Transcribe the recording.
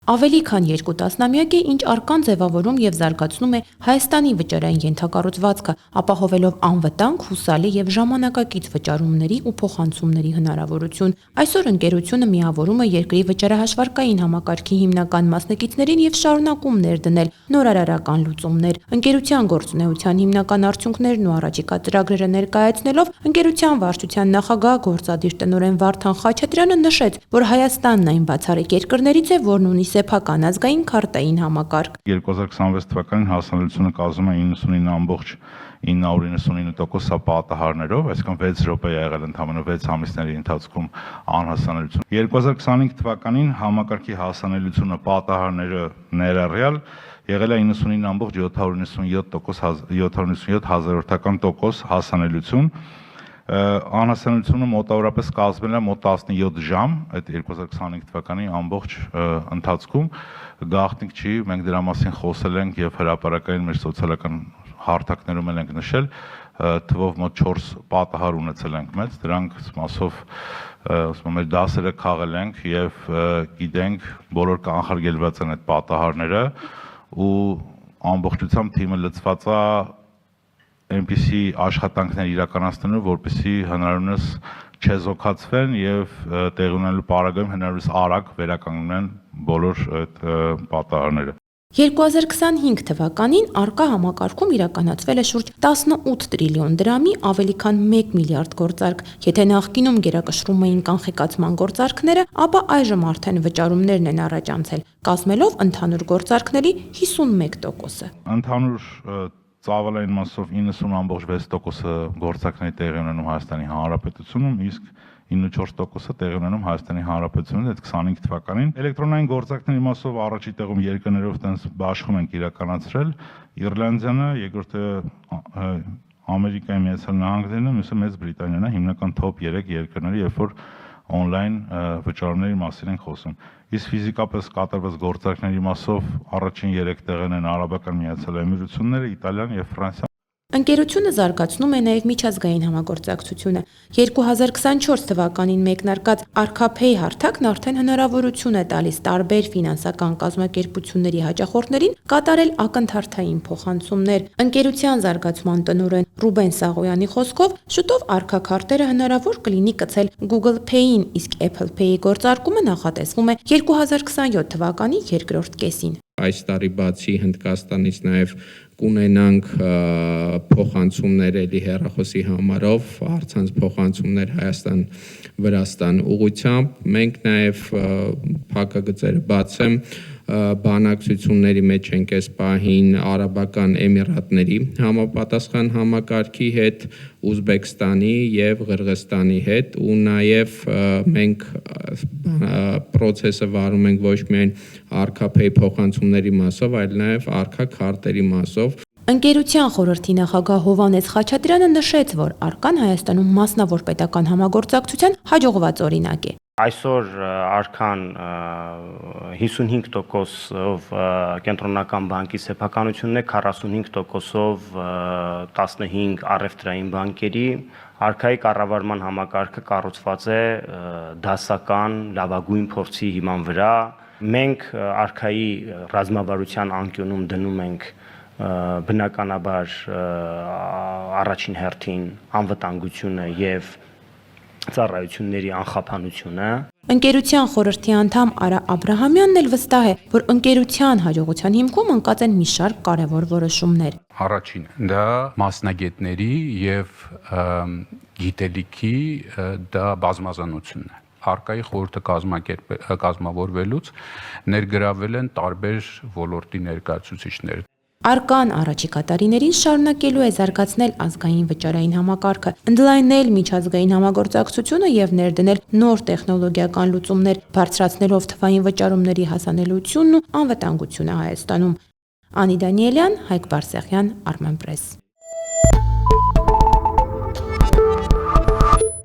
Ավելի քան 2 տասնամյակ է, ինչ Արկան ձևավորում եւ զարգացնում է Հայաստանի վճարային ենթակառուցվածքը, ապահովելով անվտանգ, հուսալի եւ ժամանակակից վճարումների ու փոխանցումների հնարավորություն։ Այսօր ընկերությունը միավորում է երկրի վճարահաշվարկային համակարգի հիմնական մասնակիցներին եւ շարունակում ներդնել նորարարական լուծումներ։ Ընկերության գործունեության հիմնական արդյունքներն ու առաջիկա ծրագրերը ներկայացնելով ընկերության վարչության նախագահ գործադիր տնօրեն Վարդան Խաչատրյանը նշեց, որ Հայաստանն այն բացառիկ երկրներից է, որն ունի սեփական ազգային քարտային համակարգ։ 2026 թվականին հասանելիությունը կազմում է 99.999%, սա պատահարներով, այսինքն 6 րոպե է եղել ընդամենը 6 ամիսների ընթացքում անհասանելիություն։ 2025 թվականին համակարգի հասանելիությունը պատահարները ներառյալ եղել է 99.797% հասանելիություն։ Անհասանելիությունը մոտավորապես կազմել է մոտ 17 ժամ այդ 2025 թվականի ամբողջ ընթացքում։ Գաղտնիք չի, մենք դրա մասին խոսել ենք եւ հրապարակային մեր սոցիալական հարթակներում ենք նշել, թվով մոտ 4 պատահար ունեցել ենք մեծ, դրանք մասով մեր դասերը քաղել ենք եւ գիտենք բոլոր կանխարգելված են այդ պատահարները ու ամբողջությամբ թիմը լծված է այնպիսի աշխատանքներ իրականացնելու, որպեսզի հնարավորինս չեզոքացվեն եւ տեղի ունենալու պարագայում հնարավորինս արագ վերականգնեն բոլոր այդ պատահարները։ 2025 թվականին Արկա համակարգում իրականացվել է շուրջ 18 տրիլիոն դրամի ավելի քան 1 միլիարդ գործարք։ Եթե նախկինում գերակշռում էին կանխիկացման գործարքները, ապա այժմ արդեն վճարումներն են առաջանցել, կազմելով ընդհանուր գործարքների 51%-ը։ Ընդհանուր ծավալային մասով 90.6%-ը գործարքների տեղի ունենում Հայաստանի Հանրապետությունում, իսկ 94%-ը տեղի ունենում Հայաստանի Հանրապետությունում այդ 25 թվականին։ Էլեկտրոնային գործարքների մասով առաջի տեղում երկրներով տենց բաշխում ենք իրականացրել Իռլանդիանը, երկրորդը Ամերիկայի Միացյալ Նահանգներն, մյուսը Մեծ Բրիտանիան է, հիմնական top 3 երկրները, երբ որ on-line վճարումների մասին ենք խոսում։ Իսկ ֆիզիկապես կատարված գործարքների մասով առաջին 3 տեղն են Արաբական Միացյալ Էմիրությունները, Իտալիան եւ Ֆրանսիան։ Ընկերությունը զարգացնում է նաև միջազգային համագործակցությունը։ 2024 թվականին մեկնարկած Arca-Pay հարթակն արդեն հնարավորություն է տալիս տարբեր ֆինանսական կազմակերպությունների հաճախորդներին կատարել ակնթարթային փոխանցումներ։ Ընկերության զարգացման տնօրեն Ռուբեն Սաղոյանի խոսքով, շուտով Arca քարտերը հնարավոր կլինի կցել Google Pay-ին, իսկ Apple Pay-ի գործարկումը նախատեսվում է 2027 թվականի երկրորդ կեսին։ Այս տարի բացի Հնդկաստանից նաև կունենանք փոխանցումներ էլի հեռախոսի համարով, առցանց փոխանցումներ Հայաստան-Վրաստան ուղղությամբ։ Մենք նաև փակագծերը բացեմ բանակցությունների մեջ ենք այս պահին Արաբական Էմիրատների համապատասխան համակարգի հետ, Ուզբեկստանի եւ Ղրղստանի հետ ու նաեւ մենք process-ը վարում ենք ոչ միայն Arca-Pay փոխանցումների մասով, այլ նաեւ Arca քարտերի մասով։ Ընկերության խորհրդի նախագահ Հովհաննես Խաչատրյանը նշեց, որ Արկան Հայաստանում մասնավոր պետական համագործակցության հաջողված օրինակ է։ Այսօր Արկան 55%-ով կենտրոնական բանկի սեփականությունն է, 45%-ով 15 առևտրային բանկերի։ Արկայի կառավարման համակարգը կառուցված է դասական լավագույն փորձի հիման վրա։ Մենք Արկայի ռազմավարության անկյունում դնում ենք բնականաբար առաջին հերթին անվտանգությունը եւ ծառայությունների անխափանությունը։ Ընկերության խորհրդի անդամ Արա Աբրահամյանն էլ վստահ է, որ ընկերության հաջողության հիմքում ընկած են մի շարք կարևոր որոշումներ։ Առաջին դա մասնագետների եւ գիտելիքի դա բազմազանությունն է։ Արկայի խորհուրդը կազմավորվելուց ներգրավել են տարբեր ոլորտի ներկայացուցիչներ։ Արկան առաջիկա տարիներին շարունակելու է զարգացնել ազգային վճարային համակարգը, ընդլայնել միջազգային համագործակցությունը եւ ներդնել նոր տեխնոլոգիական լուծումներ, բարձրացնելով թվային վճարումների հասանելիությունն ու անվտանգությունը Հայաստանում։ Անի Դանիելյան, Հայկ Բարսեղյան, Armenpress։